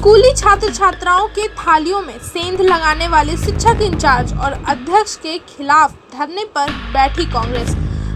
स्कूली छात्र छात्राओं के थालियों में सेंध लगाने वाले शिक्षक इंचार्ज और अध्यक्ष के खिलाफ धरने पर बैठी कांग्रेस।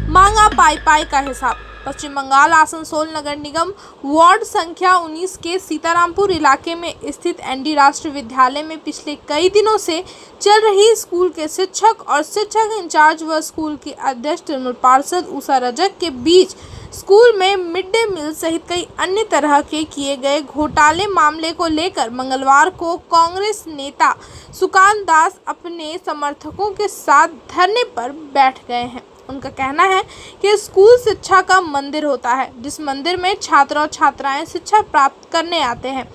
मांगा पाई का हिसाब। पश्चिम बंगाल आसनसोल नगर निगम वार्ड संख्या 19 के सीतारामपुर इलाके में स्थित एनडी राष्ट्रीय विद्यालय में पिछले कई दिनों से चल रही स्कूल के शिक्षक और शिक्षक इंचार्ज व स्कूल की अध्यक्ष तृणमूल पार्षद उषा रजक के बीच स्कूल में मिड डे मील सहित कई अन्य तरह के किए गए घोटाले मामले को लेकर मंगलवार को कांग्रेस नेता सुकांत दास अपने समर्थकों के साथ धरने पर बैठ गए हैं। उनका कहना है कि स्कूल शिक्षा का मंदिर होता है, जिस मंदिर में छात्र और छात्राएं शिक्षा प्राप्त करने आते हैं।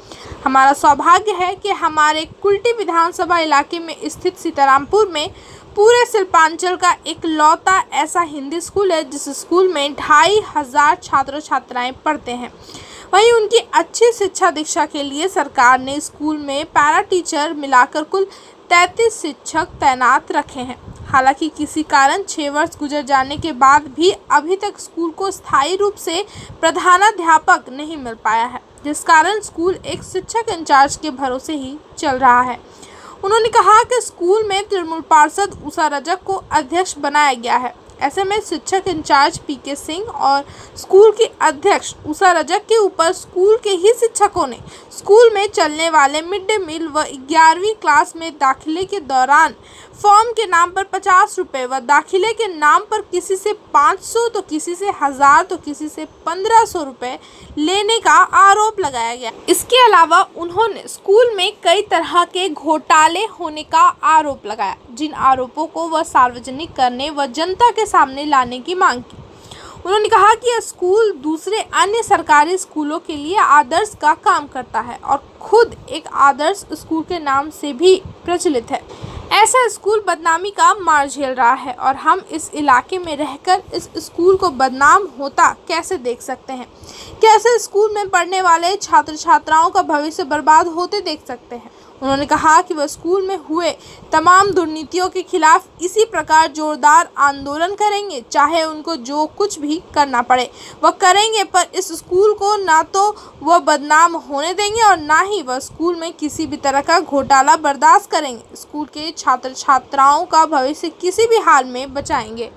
हमारा सौभाग्य है कि हमारे कुल्टी विधानसभा इलाके में स्थित सीतारामपुर में पूरे शिल्पांचल का इकलौता ऐसा हिंदी स्कूल है जिस स्कूल में 2500 छात्र छात्राएं पढ़ते हैं। वहीं उनकी अच्छी शिक्षा दीक्षा के लिए सरकार ने स्कूल में पैरा टीचर मिलाकर कुल 33 शिक्षक तैनात रखे हैं। हालांकि किसी कारण 6 वर्ष गुजर जाने के बाद भी अभी तक स्कूल को स्थायी रूप से प्रधानाध्यापक नहीं मिल पाया है, जिस कारण स्कूल एक शिक्षक इंचार्ज के भरोसे ही चल रहा है। उन्होंने कहा कि स्कूल में तृणमूल पार्षद उषा रजक को अध्यक्ष बनाया गया है। ऐसे में शिक्षक इंचार्ज पीके सिंह और स्कूल की अध्यक्ष उषा रजक के ऊपर स्कूल के ही शिक्षकों ने स्कूल में चलने वाले मिड डे मील व 11वीं क्लास में दाखिले के दौरान फॉर्म के नाम पर 50 रुपये व दाखिले के नाम पर किसी से 500 तो किसी से 1000 तो किसी से 1500 रुपये लेने का आरोप लगाया गया। इसके अलावा उन्होंने स्कूल में कई तरह के घोटाले होने का आरोप लगाया, जिन आरोपों को वह सार्वजनिक करने व जनता के सामने लाने की मांग की। उन्होंने कहा कि यह स्कूल दूसरे अन्य सरकारी स्कूलों के लिए आदर्श का काम करता है और खुद एक आदर्श स्कूल के नाम से भी प्रचलित है। ऐसा स्कूल बदनामी का मार झेल रहा है और हम इस इलाके में रहकर इस स्कूल को बदनाम होता कैसे देख सकते हैं? कैसे स्कूल में पढ़ने वाले छात्र छात्राओं का भविष्य बर्बाद होते देख सकते हैं? उन्होंने कहा कि वह स्कूल में हुए तमाम दुर्नीतियों के खिलाफ इसी प्रकार जोरदार आंदोलन करेंगे, चाहे उनको जो कुछ भी करना पड़े वह करेंगे, पर इस स्कूल को ना तो वह बदनाम होने देंगे और ना ही वह स्कूल में किसी भी तरह का घोटाला बर्दाश्त करेंगे। स्कूल के छात्र छात्राओं का भविष्य किसी भी हाल में बचाएंगे।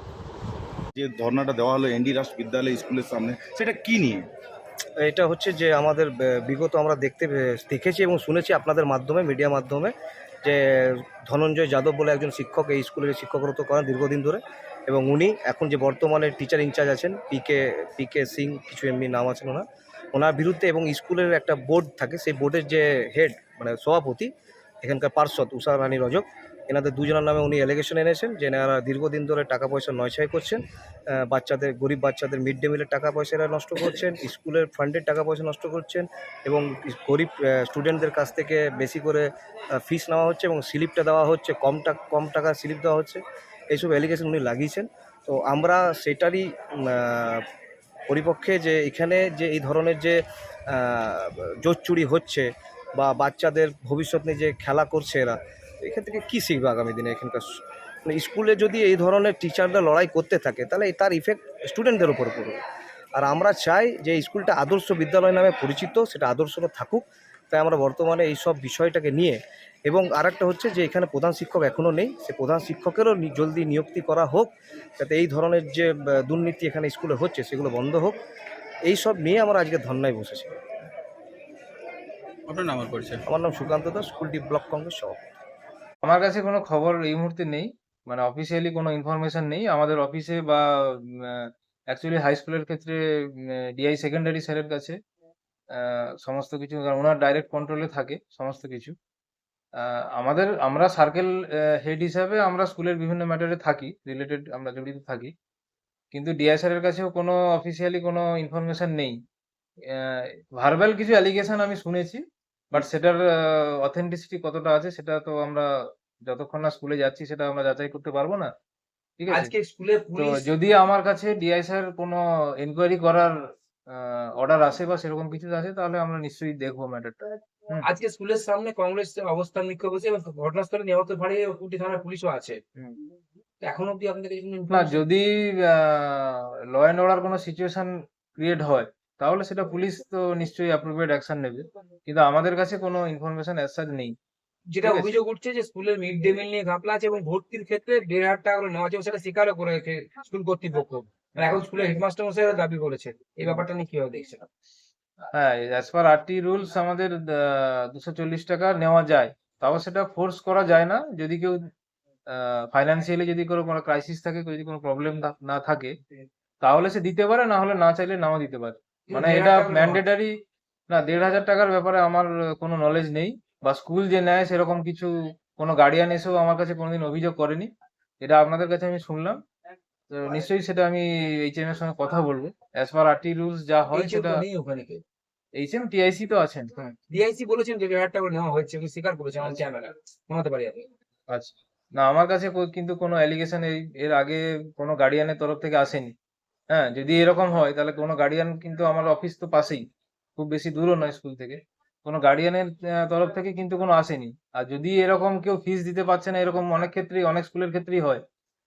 যে ধর্নাটা দেওয়া হলো এনডি রাষ্ট্র বিদ্যালয় স্কুলের সামনে, সেটা কি নিয়ে? এটা হচ্ছে যে আমাদের বিগত আমরা দেখেছি এবং শুনেছি আপনাদের মাধ্যমে, মিডিয়া মাধ্যমে, যে ধনঞ্জয় যাদব বলে একজন শিক্ষক এই স্কুলের শিক্ষকরত করেন দীর্ঘদিন ধরে, এবং উনি এখন যে বর্তমানে টিচার ইনচার্জ আছেন পিকে সিং, কিছু এমনি নাম আছেন ওনার বিরুদ্ধে, এবং স্কুলের একটা বোর্ড থাকে, সেই বোর্ডের যে হেড মানে সভাপতি এখানকার পার্ষদ উষা রানী রজক, এনাদের দুজনের নামে উনি অ্যালিগেশন এনেছেন যে এনারা দীর্ঘদিন ধরে টাকা পয়সা নয়ছয় করছেন, গরিব বাচ্চাদের মিড ডে মিলের টাকা পয়সা এরা নষ্ট করছেন, স্কুলের ফান্ডের টাকা পয়সা নষ্ট করছেন, এবং গরিব স্টুডেন্টদের কাছ থেকে বেশি করে ফিস নেওয়া হচ্ছে এবং স্লিপটা দেওয়া হচ্ছে, কম টাকার স্লিপ দেওয়া হচ্ছে। এইসব অ্যালিগেশন উনি লাগিয়েছেন। তো আমরা সেটারই পরিপক্ষে যে এখানে যে এই ধরনের যে জোর চুরি হচ্ছে বা বাচ্চাদের ভবিষ্যৎ নিয়ে যে খেলা করছে এরা, এখান থেকে কী শিখবে আগামী দিনে? এখানকার মানে স্কুলে যদি এই ধরনের টিচাররা লড়াই করতে থাকে তাহলে তার ইফেক্ট স্টুডেন্টদের উপর পড়বে। আর আমরা চাই যে স্কুলটা আদর্শ বিদ্যালয় নামে পরিচিত, সেটা আদর্শটা থাকুক। তাই আমরা বর্তমানে এই সব বিষয়টাকে নিয়ে, এবং আরেকটা হচ্ছে যে এখানে প্রধান শিক্ষক এখনও নেই, সে প্রধান শিক্ষকেরও জলদি নিযুক্তি করা হোক, যাতে এই ধরনের যে দুর্নীতি এখানে স্কুলে হচ্ছে সেগুলো বন্ধ হোক। এই সব নিয়ে আমরা আজকে ধর্নায় বসেছি। আপনার নাম আর পরিচয়? আমার নাম সুকান্ত দাস, কুলটি ব্লক কংগ্রেস সভাপতি। আমার কাছে কোনো খবর এই মুহূর্তে নেই, মানে অফিসিয়ালি কোনো ইনফরমেশন নেই আমাদের অফিসে বা অ্যাকচুয়ালি হাই স্কুলের ক্ষেত্রে ডিআই সেকেন্ডারি স্যারের কাছে সমস্ত কিছু, ওনার ডাইরেক্ট কন্ট্রোলে থাকে সমস্ত কিছু। আমরা সার্কেল হেড হিসাবে আমরা স্কুলের বিভিন্ন ম্যাটারে থাকি, রিলেটেড আমরা জড়িত থাকি, কিন্তু ডিআই স্যারের কাছেও কোনো অফিসিয়ালি কোনো ইনফরমেশন নেই। ভার্বাল কিছু অ্যালিগেশন আমি শুনেছি, বাট সেটার অথেন্টিসিটি কতটা আছে সেটা তো আমরা যতক্ষণ না স্কুলে যাচ্ছি সেটা আমরা যাচাই করতে পারবো না। ঠিক আছে, আজকে স্কুলে তো যদি আমার কাছে ডিআই স্যার কোনো এনকোয়ারি করার অর্ডার আসে বা সেরকম কিছু আছে তাহলে আমরা নিশ্চয়ই দেখবো ম্যাটারটা। আজকে স্কুলের সামনে কংগ্রেস অবস্থান বিক্ষোভ হয়েছে এবং ঘটনাস্থলে নিহত ভাড়ে কুটি থানার পুলিশও আছে। এখন অব্দি আপনাদের না, যদি ল অ্যান্ড অর্ডার কোনো সিচুয়েশন ক্রিয়েট হয় তাহলে সেটা পুলিশ তো নিশ্চয়ই অ্যাপ্রোপ্রিয়েট অ্যাকশন নেবে, কিন্তু আমাদের কাছে কোনো ইনফরমেশন অ্যাজ সাচ নেই। যেটা ঠিক আছে। অভিযোগ উঠছে যে স্কুলের মিড ডে মিল নিয়ে ঘাপলা আছে এবং ভর্তির ক্ষেত্রে 1,500 টাকা করে নেওয়া হচ্ছে এবং সেটা স্বীকারও করেছে স্কুল কর্তৃপক্ষ। মানে এখন স্কুলের হেডমাস্টার মশাই দাবি করেছে। এই ব্যাপারটা নিয়ে কিভাবে দেখছেন? হ্যাঁ, অ্যাজ পার আরটি রুলস আমাদের 240 টাকা নেওয়া যায়, তাও সেটা ফোর্স করা যায় না। যদি কেউ ফাইন্যান্সিয়ালি যদি কোনো ক্রাইসিস থাকে, যদি কোনো প্রবলেম না থাকে, তাহলে সে দিতে পারে, না হলে না চাইলে নাও দিতে পারে। মানে 1,500 এটা টাকা করে নেওয়া হচ্ছে। ম্যান্ডেটারি না। 1,500 টাকার ব্যাপারে আমার কোনো নলেজ নেই, বা স্কুল যে নেয় সেরকম কিছু কোনো গার্ডিয়ান এসেও আমার কাছে কোনোদিন অভিযোগ করেনি। এটা আপনাদের কাছে আমি শুনলাম। তো নিশ্চয়ই সেটা আমি এইচএম এর সঙ্গে কথা বলবো। অ্যাজ পার আরটি রুলস যা হয় এইচএম সেটা তো নেই ওখানে কেউ। এইচএম টিআইসি তো আছেন। ডিআইসি বলেছেন যে 1,500 টাকা করে নেওয়া হয়েছে এবং স্বীকার করেছেন আমার চ্যানেলে। শোনাতে পারি আমি। আচ্ছা। না, আমার কাছে কিন্তু কোনো অ্যালিগেশন এর আগে কোনো গার্ডিয়ানের তরফ থেকে আসেনি। হ্যাঁ, যদি এরকম হয় তাহলে কোনো গার্ডিয়ান, কিন্তু আমার অফিস তো পাশেই, খুব বেশি দূরও নয় স্কুল থেকে। কোনো গার্ডিয়ানের তরফ থেকে কিন্তু কোনো আসেনি। আর যদি এরকম কেউ ফিস দিতে পারছে না, এরকম অনেক ক্ষেত্রেই, অনেক স্কুলের ক্ষেত্রেই হয়।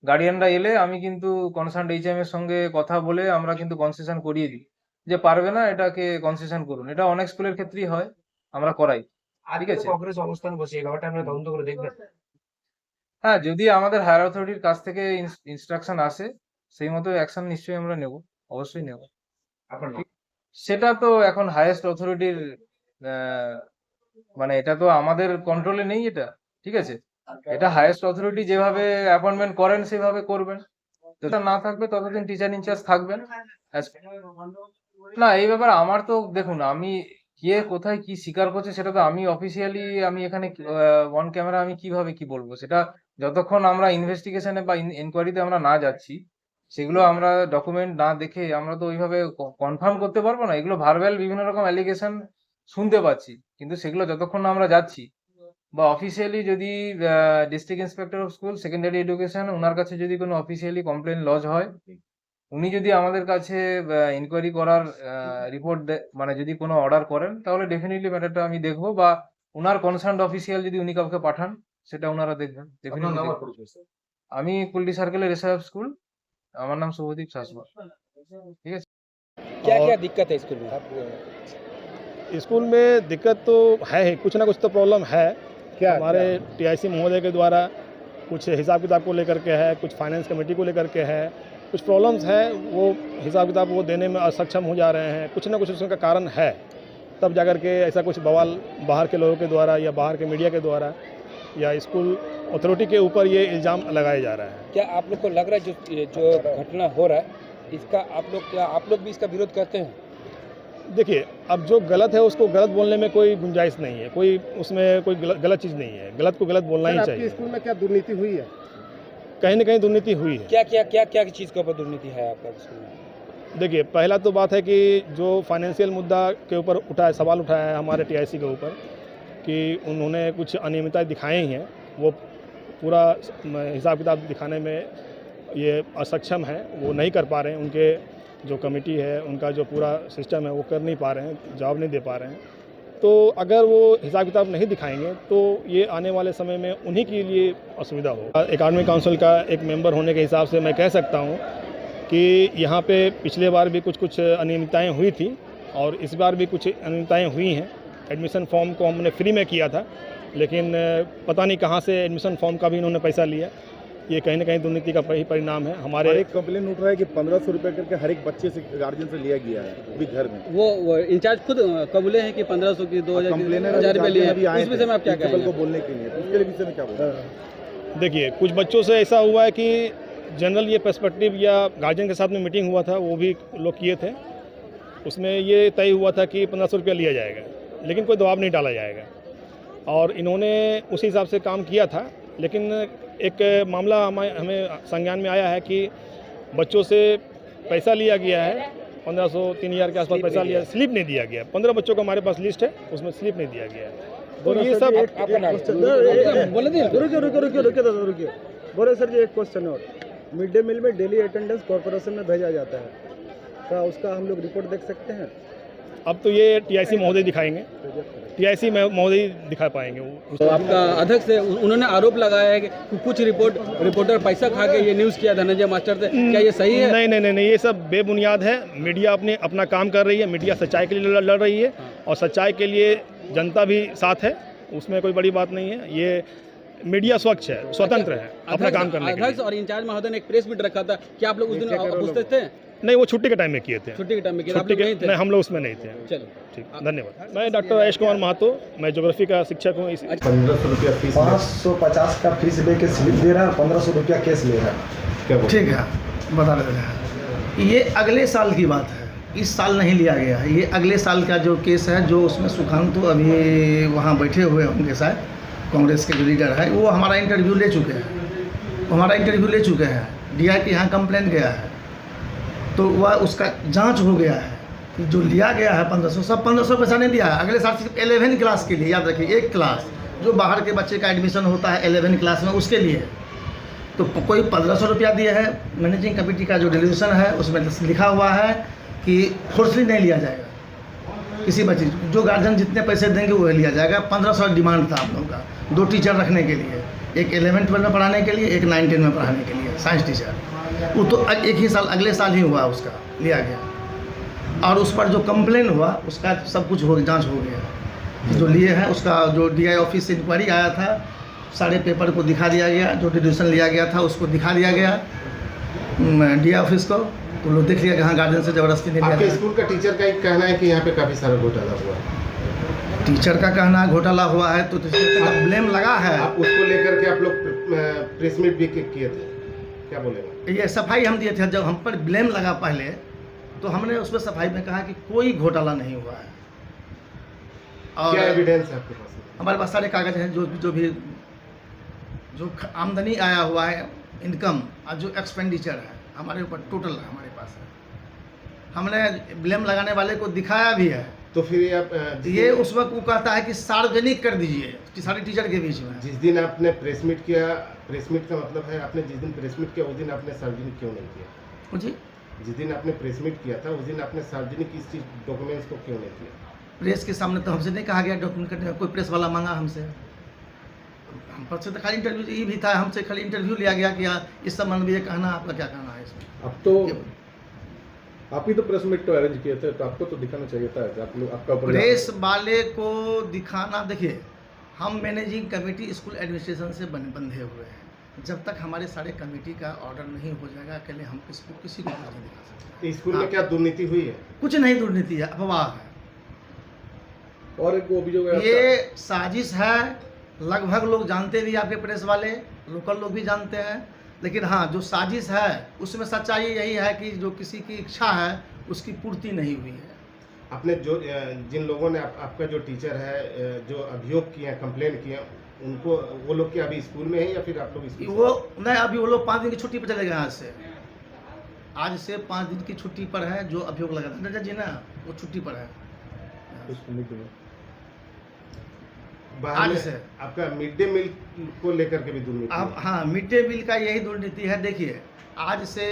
গার্ডিয়ানরা এলে আমি কিন্তু কনসার্ন এইচএম এর সঙ্গে কথা বলে আমরা কিন্তু কনসেশন করিয়ে দিই, যে পারবে না এটাকে কনসেশন করুন। এটা অনেক স্কুলের ক্ষেত্রেই হয়, আমরা করাই। আর ঠিক কেউ আছে। কংগ্রেস অবস্থান বসে এই ব্যাপারটা আপনারা তদন্ত করে দেখবেন। হ্যাঁ, যদি আমাদের হায়ার অথরিটির কাছ থেকে ইনস্ট্রাকশন আসে, সেই মতো অ্যাকশন নিশ্চয়ই আমরা নেব, অবশ্যই নেব। আপনার নাম? সেটা তো এখন হাইয়েস্ট অথরিটির, মানে এটা তো আমাদের কন্ট্রোলে নেই এটা। ঠিক আছে, এটা হাইয়েস্ট অথরিটি যেভাবে অ্যাপয়েন্টমেন্ট করেন সেভাবে করবেন। যেটা না থাকবে ততদিন টিচার ইনচার্জ থাকবেন। না, এই ব্যাপারে আমার তো দেখুন, আমি কে কোথায় কি স্বীকার করছে সেটা তো আমি অফিসিয়ালি, আমি এখানে অন ক্যামেরা আমি কিভাবে কি বলবো, সেটা যতক্ষণ আমরা ইনভেস্টিগেশনে বা ইনকোয়ারিতে আমরা না যাচ্ছি, সেগুলো আমরা ডকুমেন্ট না দেখে আমরা তো ওইভাবে কনফার্ম করতে পারবো না। এগুলো ভার্বাল বিভিন্ন রকম অ্যালিগেশন শুনতে পাচ্ছি, কিন্তু সেগুলো যতক্ষণ না আমরা যাচ্ছি, বা অফিসিয়ালি যদি district inspector of school secondary education, ওনার কাছে যদি কোনো অফিসিয়ালি কমপ্লেন লজ হয়, উনি যদি আমাদের কাছে ইনকোয়ারি করার রিপোর্ট মানে যদি কোনো অর্ডার করেন, তাহলে ডেফিনেটলি ম্যাটারটা আমি দেখবো, বা ওনার কনসার্ন অফিসিয়াল যদি উনি কাউকে পাঠান, সেটা ওনারা দেখবেন। আপনার ডেফিনেটলি নাম আর পরিচয়, স্যার। আমি কুলটি সার্কেলের এসআইএফ স্কুল, আমার নাম শুভদীপ শাসমল। ঠিক আছে। क्या और क्या दिक्कत है स्कूल में? स्कूल में दिक्कत तो है ही, कुछ ना कुछ तो प्रॉब्लम है। क्या हमारे टीआईसी महोदय के द्वारा कुछ हिसाब किताब को लेकर के है, कुछ फाइनेंस कमेटी को लेकर के है, कुछ प्रॉब्लम्स है, वो हिसाब किताब वो देने में असक्षम हो जा रहे हैं। कुछ ना कुछ उसका कारण है, तब जाकर के ऐसा कुछ बवाल बाहर के लोगों के द्वारा या बाहर के मीडिया के द्वारा या स्कूल अथॉरिटी के ऊपर ये इल्ज़ाम लगाया जा रहा है। क्या आप लोग को लग रहा है जो घटना हो रहा है इसका आप लोग भी इसका विरोध करते हैं? देखिए, अब जो गलत है उसको गलत बोलने में कोई गुंजाइश नहीं है, कोई उसमें कोई गलत चीज़ नहीं है। गलत को गलत बोलना ही चाहिए। स्कूल में क्या दुर्नीति हुई है? कहीं ना कहीं दुर्नीति हुई है। क्या चीज़ के ऊपर दुर्नीति है आपका स्कूल में? देखिए, पहला तो बात है कि जो फाइनेंशियल मुद्दा के ऊपर सवाल उठाया है हमारे टीआईसी के ऊपर, कि उन्होंने कुछ अनियमितताएं दिखाई हैं, वो पूरा हिसाब किताब दिखाने में ये असक्षम है, वो नहीं कर पा रहे हैं। उनके जो कमेटी है, उनका जो पूरा सिस्टम है, वो कर नहीं पा रहे हैं, जवाब नहीं दे पा रहे हैं। तो अगर वो हिसाब किताब नहीं दिखाएंगे तो ये आने वाले समय में उन्हीं के लिए असुविधा हो। एकेडमिक काउंसिल का एक मेंबर होने के हिसाब से मैं कह सकता हूँ कि यहाँ पे पिछले बार भी कुछ अनियमितताएं हुई थी और इस बार भी कुछ अनियमितताएं हुई हैं। एडमिशन फॉर्म को हमने फ्री में किया था, लेकिन पता नहीं कहाँ से एडमिशन फॉर्म का भी इन्होंने पैसा लिया। ये कहीं ना कहीं दुर्नीति का ही परिणाम है। हमारे एक कंप्लेन उठ रहा है कि 1500 रुपए करके हर एक बच्चे से गार्जियन से लिया गया है, भी घर में। वो इंचार्ज खुद कबूले हैं कि 1500 की 2000 की 1000 रुपए लिए अभी आए उस विषय में आप क्या प्रिंसिपल कहेंगे? को बोलने के लिए, तो उसके विषय में क्या बोलेंगे? देखिए, कुछ बच्चों से ऐसा हुआ है कि जनरल ये पर्सपेक्टिव या गार्जियन के साथ में मीटिंग हुआ था, वो भी लोग किए थे। उसमें ये तय हुआ था कि 1500 रुपया लिया जाएगा, लेकिन कोई दबाव नहीं डाला जाएगा, और इन्होंने उसी हिसाब से काम किया था। लेकिन एक मामला हमें संज्ञान में आया है कि बच्चों से पैसा लिया गया है, 1500 3000 के आसपास पैसा लिया, स्लिप नहीं दिया गया। 15 बच्चों का हमारे पास लिस्ट है, उसमें स्लिप नहीं दिया गया है। तो ये सब बोले थे रुकिए। बोले सर जी, एक क्वेश्चन और, मिड डे मील में डेली अटेंडेंस कॉर्पोरेशन में भेजा जाता है, क्या उसका हम लोग रिपोर्ट देख सकते हैं? अब तो ये टीआईसी महोदय दिखाएंगे। टीआईसी में महोदय दिखा पाएंगे तो आपका अध्यक्ष से उन्होंने आरोप लगाया है कि कुछ रिपोर्टर पैसा खा के ये न्यूज़ किया धनंजय मास्टर से, क्या ये सही है? नहीं, ये सब बेबुनियाद है। मीडिया अपना काम कर रही है, मीडिया सच्चाई के लिए लड़ रही है और सच्चाई के लिए जनता भी साथ है, उसमें कोई बड़ी बात नहीं है। ये मीडिया स्वच्छ है, स्वतंत्र है अपना काम करने के लिए। अध्यक्ष और इंचार्ज महोदय ने एक प्रेस मीट रखा था, क्या आप लोग उस दिन उपस्थित थे? नहीं, वो छुट्टी के टाइम में किए थे। छुट्टी के टाइम में किए थे, आप छुट्टी लोग नहीं के थे? नहीं, हम लोग उसमें नहीं थे। चलो ठीक, धन्यवाद। मैं डॉक्टर राजेश कुमार महतो, मैं ज्योग्राफी का शिक्षक हूँ। 1500 रुपया फीस, 550 का फीस लेके स्लिप दे रहा है, 1500 रुपया केस ले रहा है। ठीक है, बता देते हैं। ये अगले साल की बात है, इस साल नहीं लिया गया है। ये अगले साल का जो केस है, जो उसमें सुखांतु अभी वहाँ बैठे हुए होंगे शायद, कांग्रेस के जो लीडर है, वो हमारा इंटरव्यू ले चुके हैं। DI के यहाँ कंप्लेंट गया है, तो वह उसका जांच हो गया है कि जो लिया गया है 1500, सब 1500 पैसा नहीं दिया है। अगले साल सिर्फ 11 क्लास के लिए, याद रखिए, एक क्लास जो बाहर के बच्चे का एडमिशन होता है 11 क्लास में, उसके लिए तो कोई 1500 रुपया दिया है। मैनेजिंग कमेटी का जो डिलीशन है उसमें लिखा हुआ है कि फोर्सली नहीं लिया जाएगा किसी बच्चे, जो गार्जियन जितने पैसे देंगे वो लिया जाएगा। 1500 डिमांड था आप लोगों का, 2 टीचर रखने के लिए, एक 11-12 में पढ़ाने के लिए, एक 9-10 में पढ़ाने के लिए, साइंस टीचर। वो तो एक ही साल, अगले साल ही हुआ, उसका लिया गया। और उस पर जो कंप्लेन हुआ उसका सब कुछ जांच हो गया। जो लिए हैं उसका जो DI ऑफिस से इंक्वायरी आया था, सारे पेपर को दिखा दिया गया, जो डिसीजन लिया गया था उसको दिखा दिया गया DI ऑफिस को, तो लोग देख लिया कि हाँ गार्जियन से ज़बरदस्ती नहीं लिया। आपके स्कूल का टीचर का एक कहना है कि यहाँ पे काफ़ी सारा घोटाला हुआ है। टीचर का कहना घोटाला हुआ है तो टीचर का ब्लेम लगा है। आप उसको लेकर के आप लोग प्रेस मीट भी किए थे, क्या बोलेगा? ये सफाई हम दिए थे, जब हम पर ब्लेम लगा पहले तो हमने उस पर सफाई में कहा कि कोई घोटाला नहीं हुआ है। और क्या एविडेंस है आपके पास? हमारे पास सारे कागज हैं, जो भी आमदनी आया हुआ है, इनकम और जो एक्सपेंडिचर है हमारे ऊपर टोटल हमारे पास है। हमने ब्लेम लगाने वाले को दिखाया भी है। तो फिर ये उस वक्त वो कहता है कि सार्वजनिक कर दीजिए कि सारे टीचर के बीच में। जिस दिन आपने प्रेस मीट किया, प्रेस मीट का मतलब है आपने जिस दिन प्रेस मीट किया उस दिन आपने सार्वजनिक क्यों नहीं किया? जी, जिस दिन आपने प्रेस मीट किया था उस दिन आपने सार्वजनिक इस चीज डॉक्यूमेंट्स को क्यों नहीं किया? प्रेस के सामने तो हमसे नहीं कहा गया डॉक्यूमेंट करने का, कोई प्रेस वाला मांगा हमसे, हम पर से तो खाली इंटरव्यू ये भी था, हमसे खाली इंटरव्यू लिया गया कि इस संबंध में ये कहना, आपका क्या कहना है इसमें। अब तो आप ही तो प्रेस मीट तो अरेंज किए थे, तो आपको तो दिखाना चाहिए था। आप लोग आपका प्रेस वाले को दिखाना, देखिए हम मैनेजिंग कमेटी स्कूल एडमिनिस्ट्रेशन से बंधे हुए हैं। जब तक हमारे सारे कमेटी का ऑर्डर नहीं हो जाएगा अकेले हम किसी को नहीं दिखा सकते। स्कूल में क्या दुर्नीति हुई है? कुछ नहीं दुर्नीति है, अफवाह है। और एक अभियोग है, ये साजिश है, लगभग लोग जानते भी, आपके प्रेस वाले लोकल लोग भी जानते हैं। लेकिन हाँ, जो साजिश है उसमें सच्चाई यही है कि जो किसी की इच्छा है उसकी पूर्ति नहीं हुई है। आपने जो जिन लोगों ने आपका जो टीचर है जो अभियोग किए हैं, कंप्लेन किए हैं, उनको वो लोग क्या अभी स्कूल में है या फिर आप लोग स्कूल वो नहीं, अभी वो लोग 5 दिन की छुट्टी पर चले गए। आज से 5 दिन की छुट्टी पर है जो अभियोग लगा था जी ना, वो छुट्टी पर है आज से। आपका मिड डे मील को लेकर के भी दुर्नीति? अब हाँ, मिड डे मील का यही दुर्नीति है। देखिए, आज से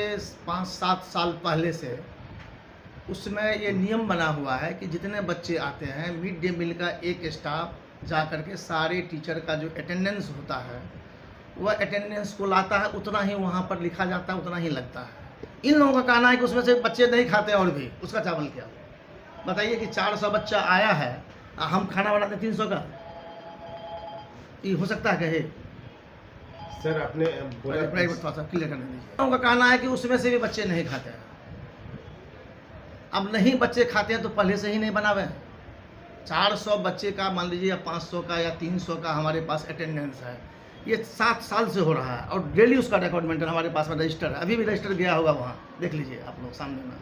5-7 साल पहले से उसमें ये नियम बना हुआ है कि जितने बच्चे आते हैं मिड डे मील का एक स्टाफ जा करके सारे टीचर का जो अटेंडेंस होता है वह अटेंडेंस को लाता है, उतना ही वहाँ पर लिखा जाता है, उतना ही लगता है। इन लोगों का कहना है कि उसमें से बच्चे नहीं खाते और भी उसका चावल क्या। बताइए कि 400 बच्चा आया है, हम खाना बनाते 300 का, ये हो सकता है कहे? सर आपने प्राइवेट थोड़ा सा क्लियर करने दीजिए। उनका कहना है कि उसमें से भी बच्चे नहीं खाते हैं। अब नहीं बच्चे खाते हैं तो पहले से ही नहीं बनावे। 400 बच्चे का मान लीजिए या 500 का या 300 का हमारे पास अटेंडेंस है, ये 7 साल से हो रहा है और डेली उसका रिकॉर्ड मेंटेन हमारे पास में रजिस्टर है। अभी भी रजिस्टर गया होगा वहाँ, देख लीजिए आप लोग सामने में।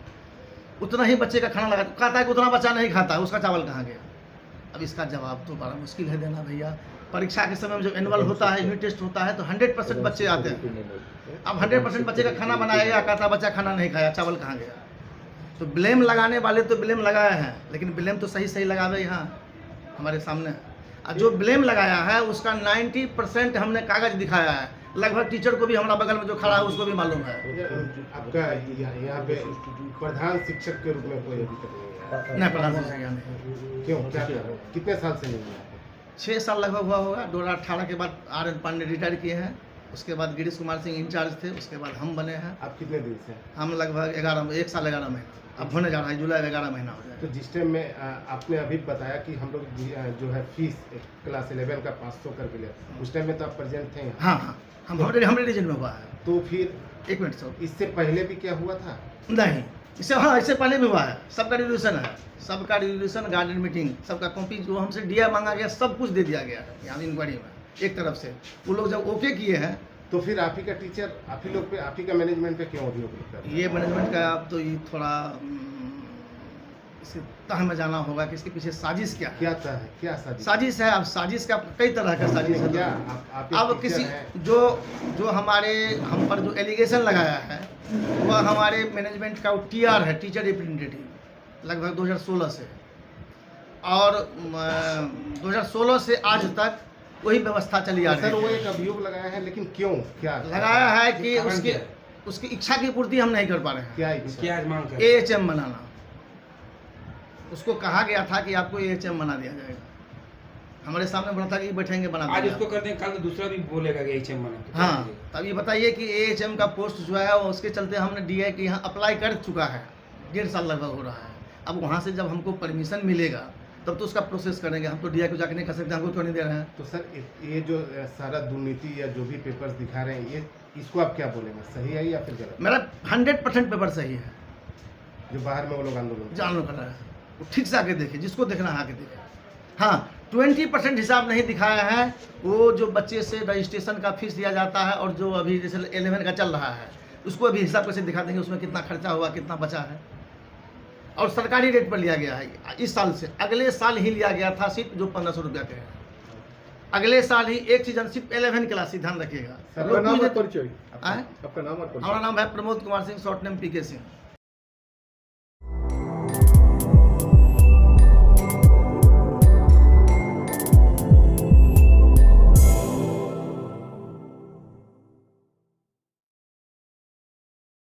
उतना ही बच्चे का खाना लगा, कहता है कि उतना बच्चा नहीं खाता, उसका चावल कहाँ गया? अब इसका जवाब तो बड़ा मुश्किल है देना भैया। परीक्षा के समय में जब एनुअल होता है, यूनिट टेस्ट होता है, तो 100% बच्चे आते हैं। अब 100% बच्चे का खाना बनाया गया, कहता बच्चा खाना नहीं खाया, चावल कहाँ गया? तो ब्लेम लगाने वाले तो ब्लेम लगाए हैं, लेकिन ब्लेम तो सही सही लगावे यहाँ हमारे सामने। और जो ब्लेम लगाया है उसका 90% हमने कागज दिखाया है। लगभग टीचर को भी हमारा बगल में जो खड़ा है उसको भी मालूम है। आपका यहाँ पे प्रधान शिक्षक के रूप में कोई अभी तक नहीं है? नहीं प्रधान शिक्षक यहाँ नहीं। क्यों, क्या कारण? कितने साल से नहीं है? 6 साल लगभग हुआ होगा। 2018 के बाद RN पांडे रिटायर किए हैं, उसके बाद गिरीश कुमार सिंह इंचार्ज थे, उसके बाद हम बने हैं। आप कितने दिन से? हम लगभग 1 साल 11 महीना अब होने जा रहा है, जुलाई में 11 महीना हो जाएगा। तो जिस टाइम में आपने अभी बताया कि हम लोग जो है फीस क्लास 11 का 500 करके लिया, उस टाइम में तो आप प्रेजेंट थे यहाँ? हाँ हाँ, हमारे रीजन में हुआ है। तो फिर 1 मिनट सर, इससे पहले भी क्या हुआ था? नहीं इससे, हाँ इससे पहले भी हुआ है। सबका रिजोल्यूशन है, सबका रिजोल्यूशन, गार्डन मीटिंग, सबका कॉपी जो हमसे DI मांगा गया सब कुछ दे दिया गया है यहाँ इंक्वायरी में एक तरफ से। वो लोग जब ओके किए हैं तो फिर आप ही का टीचर, आप ही लोग पे, आप ही का मैनेजमेंट पे क्यों अभियोग कर रहे हैं? ये मैनेजमेंट का अब तो ये थोड़ा इसके तह में जाना होगा कि इसके पीछे साजिश क्या है। क्या था, क्या साजिश है? अब साजिश का कई तरह का साजिश है। क्या आप एक अब टीचर किसी हैं। जो हम पर जो एलिगेशन लगाया है वह हमारे मैनेजमेंट का TR है, टीचर रिप्रेजेंटेटिव, लगभग 2016 से, और 2016 से आज तक वही व्यवस्था चली आ रही है। सर वो एक अभियोग लगाया है, लेकिन क्यों, क्या लगाया है कि उसकी इच्छा की पूर्ति हम नहीं कर पा रहे हैं। क्या मांग कर? AHM बनाना, उसको कहा गया था कि आपको AHM बना दिया जाएगा। हमारे सामने बना था कि बैठेंगे बना आज देंगे। उसको कर दें, कल तो दूसरा भी बोलेगा कि HM बना। तो क्या हाँ, करेंगे? तब ये बताइए कि AHM का पोस्ट जो है वो उसके चलते हमने DI के यहाँ अप्लाई कर चुका है, 1.5 साल लगभग हो रहा है। अब वहाँ से जब हमको परमिशन मिलेगा तब तो उसका प्रोसेस करेंगे। हम तो DI को जाकर नहीं कर सकते, हमको क्यों नहीं दे रहे हैं? तो सर ये जो सारा दुर्नीति या जो भी पेपर्स दिखा रहे हैं, ये इसको आप क्या बोलेंगे, सही है या फिर गलत? मेरा 100% पेपर सही है। जो बाहर में वो लोग आंदोलन जान लो कर रहा है, वो ठीक से आके देखिए, जिसको देखना है आके देखे। हाँ, 20% हिसाब नहीं दिखाया है। वो जो बच्चे से रजिस्ट्रेशन का फीस दिया जाता है और जो अभी जैसे 11 का चल रहा है उसको अभी हिसाब कैसे दिखा देंगे, उसमें कितना खर्चा हुआ, कितना बचा है। और सरकारी रेट पर लिया गया है इस साल से। अगले साल ही लिया गया था सिर्फ जो 1500 रुपया के है, अगले साल ही एक सीजन सिर्फ 11 क्लास ही, ध्यान रखिएगा। आपका नाम और परिचय? हमारा नाम है Pramod Kumar Singh, short name PK Singh.